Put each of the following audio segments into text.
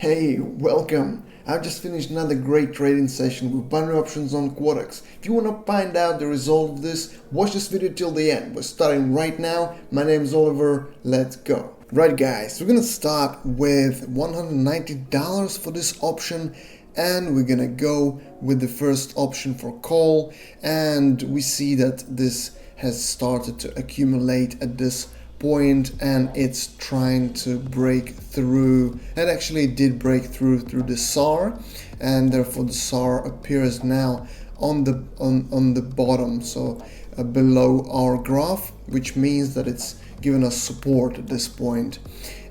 Hey, welcome! I've just finished another great trading session with binary options on Quadex. If you want to find out the result of this, watch this video till the end. We're starting right now. My name is Oliver. Let's go. Right guys, we're gonna start with $190 for this option, and we're gonna go with the first option for call, and we see that this has started to accumulate at this point and it's trying to break through. It actually did break through the SAR, and therefore the SAR appears now on the bottom, so below our graph, which means that it's given us support at this point,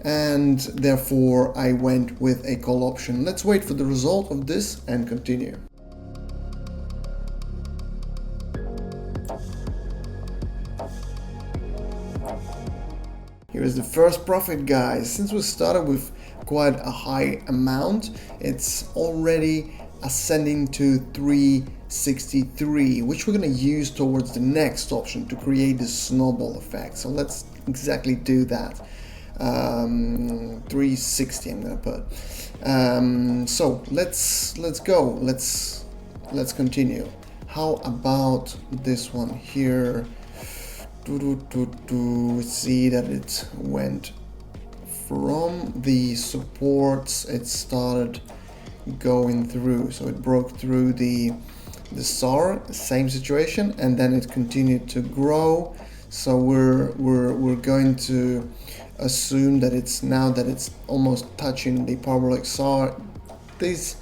and therefore I went with a call option. Let's wait for the result of this and continue. Here is the first profit, guys. Since we started with quite a high amount, it's already ascending to 363, which we're going to use towards the next option to create this snowball effect. So let's exactly do that. 360 I'm going to put. So let's go. Let's continue. How about this one here? We see that it went from the supports, it started going through, so it broke through the SAR, same situation, and then it continued to grow. So we're going to assume that it's now that it's almost touching the parabolic SAR, this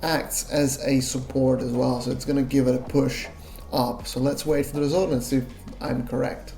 acts as a support as well, so it's going to give it a push up. So let's wait for the result and see if I'm correct.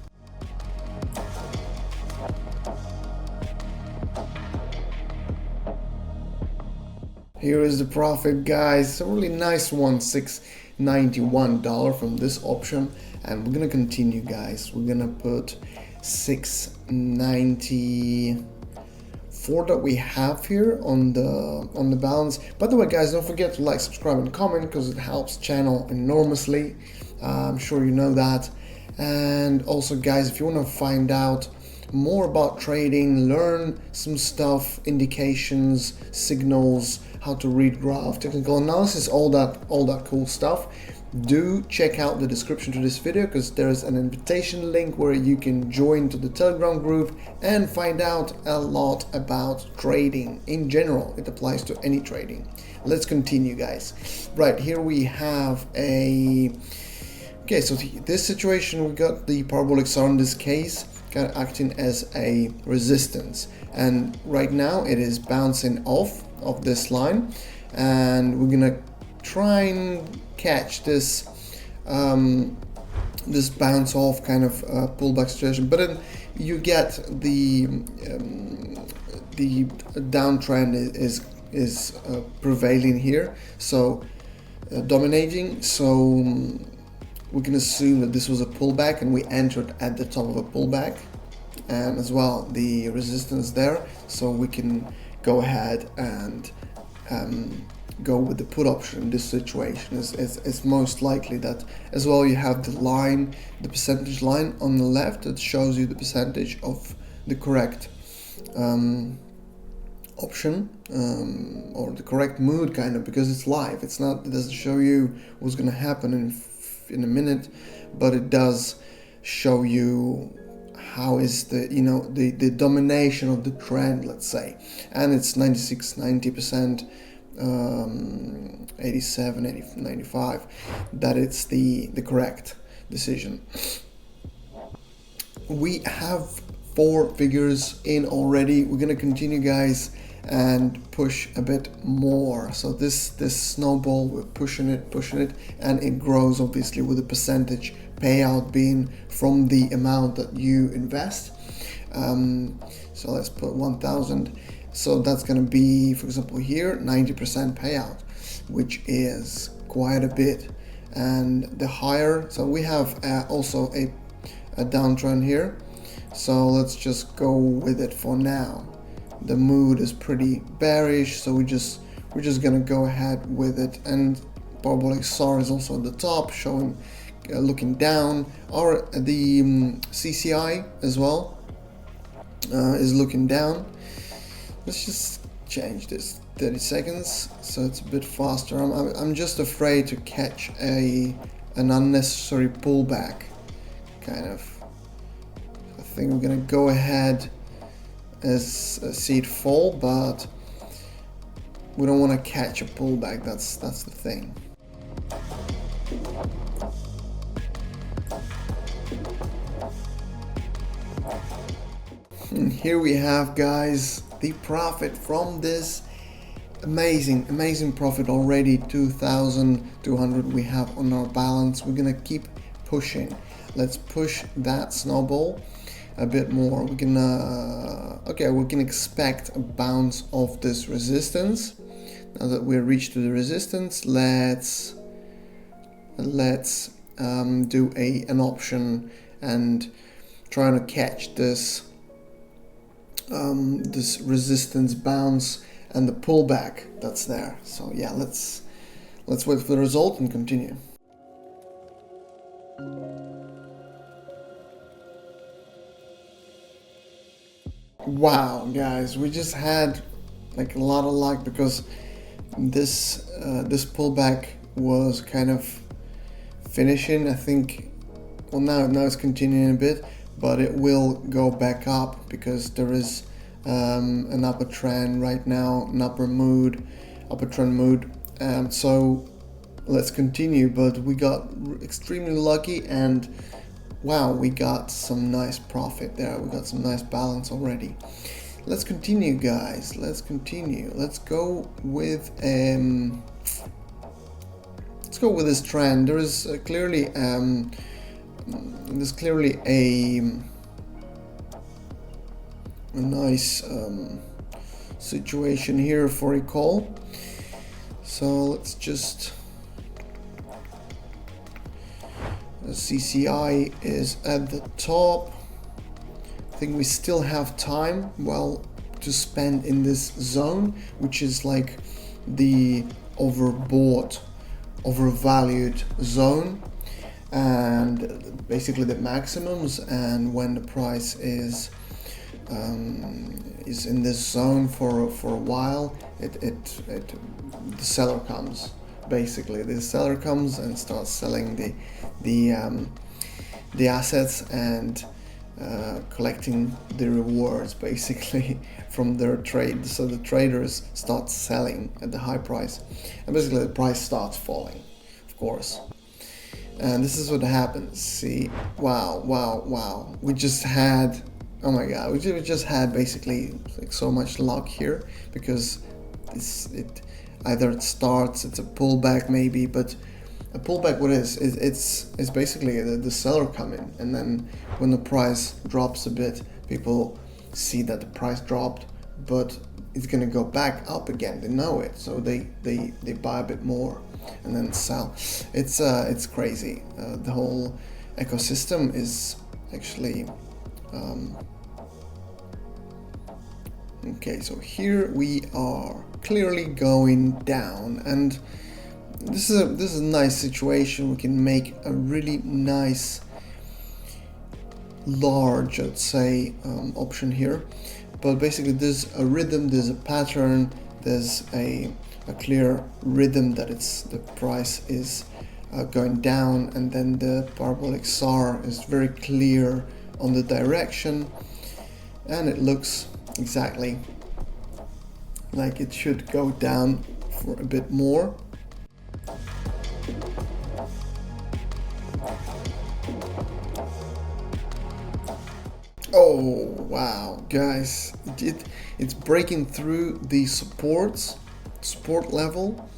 Here is the profit, guys. It's a really nice one, $691 from this option, and we're gonna continue, guys. We're gonna put 694 that we have here on the balance. By the way, guys, don't forget to like, subscribe, and comment because it helps channel enormously. I'm sure you know that. And also, guys, if you want to find out more about trading, learn some stuff, indications, signals, how to read graph, technical analysis, all that cool stuff, do check out the description to this video, because there's an invitation link where you can join to the Telegram group and find out a lot about trading in general. It applies to any trading. Let's continue, guys. Right, here we have a... Okay, so this situation, we got the parabolic SAR in this case kind of acting as a resistance, and right now it is bouncing off of this line, and we're gonna try and catch this this bounce off kind of pullback situation, but then you get the downtrend is prevailing here, so dominating. So we can assume that this was a pullback and we entered at the top of a pullback, and as well the resistance there, so we can go ahead and go with the put option in this situation. It's most likely that as well you have the line, the percentage line on the left that shows you the percentage of the correct option or the correct mood, kind of, because it's live. It doesn't show you what's going to happen in a minute, but it does show you how is the the domination of the trend, let's say, and it's 96-90%, 87-95 that it's the correct decision. We have 4 figures in already. We're gonna continue, guys, and push a bit more. So this snowball, we're pushing it, and it grows obviously with the percentage payout being from the amount that you invest. So let's put 1,000. So that's going to be, for example, here 90% payout, which is quite a bit. And the higher, so we have also a downtrend here. So let's just go with it for now. The mood is pretty bearish, so we're just gonna go ahead with it. And parabolic SAR is also at the top, showing looking down. Or the CCI as well is looking down. Let's just change this 30 seconds so it's a bit faster. I'm just afraid to catch an unnecessary pullback, kind of. I think we're gonna go ahead as see it fall, but we don't want to catch a pullback. That's the thing. And here we have, guys, the profit from this amazing profit already. 2,200 we have on our balance. We're gonna keep pushing. Let's push that snowball a bit more. We can okay, we can expect a bounce of this resistance. Now that we're reached to the resistance, let's do an option and trying to catch this this resistance bounce and the pullback that's there. So yeah, let's wait for the result and continue. Wow, guys, we just had like a lot of luck because this pullback was kind of finishing. I think, well, now it's continuing a bit, but it will go back up because there is an upper trend right now, an upper trend mood. So let's continue, but we got extremely lucky, and wow, we got some nice profit there. We got some nice balance already. Let's continue, guys. Let's continue. Let's go with this trend. There is clearly a nice situation here for a call. So let's just, the CCI is at the top. I think we still have time, well, to spend in this zone, which is like the overvalued zone, and basically the maximums. And when the price is in this zone for a while, the seller comes. Basically, the seller comes and starts selling the assets and collecting the rewards basically from their trade. So the traders start selling at the high price, and basically the price starts falling, of course. And this is what happens. See, wow, we just had, oh my god, we just had basically like so much luck here, because either it starts, it's a pullback maybe, but a pullback, what is it's basically the seller coming, and then when the price drops a bit, people see that the price dropped, but it's gonna go back up again. They know it, so they buy a bit more and then sell. It's crazy. The whole ecosystem is actually okay. So here we are clearly going down, and this is a nice situation. We can make a really nice large, I'd say, option here. But basically there's a rhythm, there's a pattern, there's a clear rhythm that the price is going down, and then the parabolic SAR is very clear on the direction, and it looks exactly like it should go down for a bit more. Oh wow, guys, it's breaking through the support level,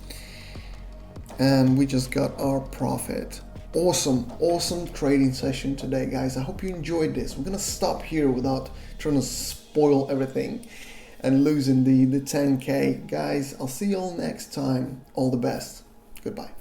and we just got our profit. Awesome trading session today, guys. I hope you enjoyed this. We're gonna stop here without trying to spoil everything and losing the 10k. Guys, I'll see you all next time. All the best. Goodbye.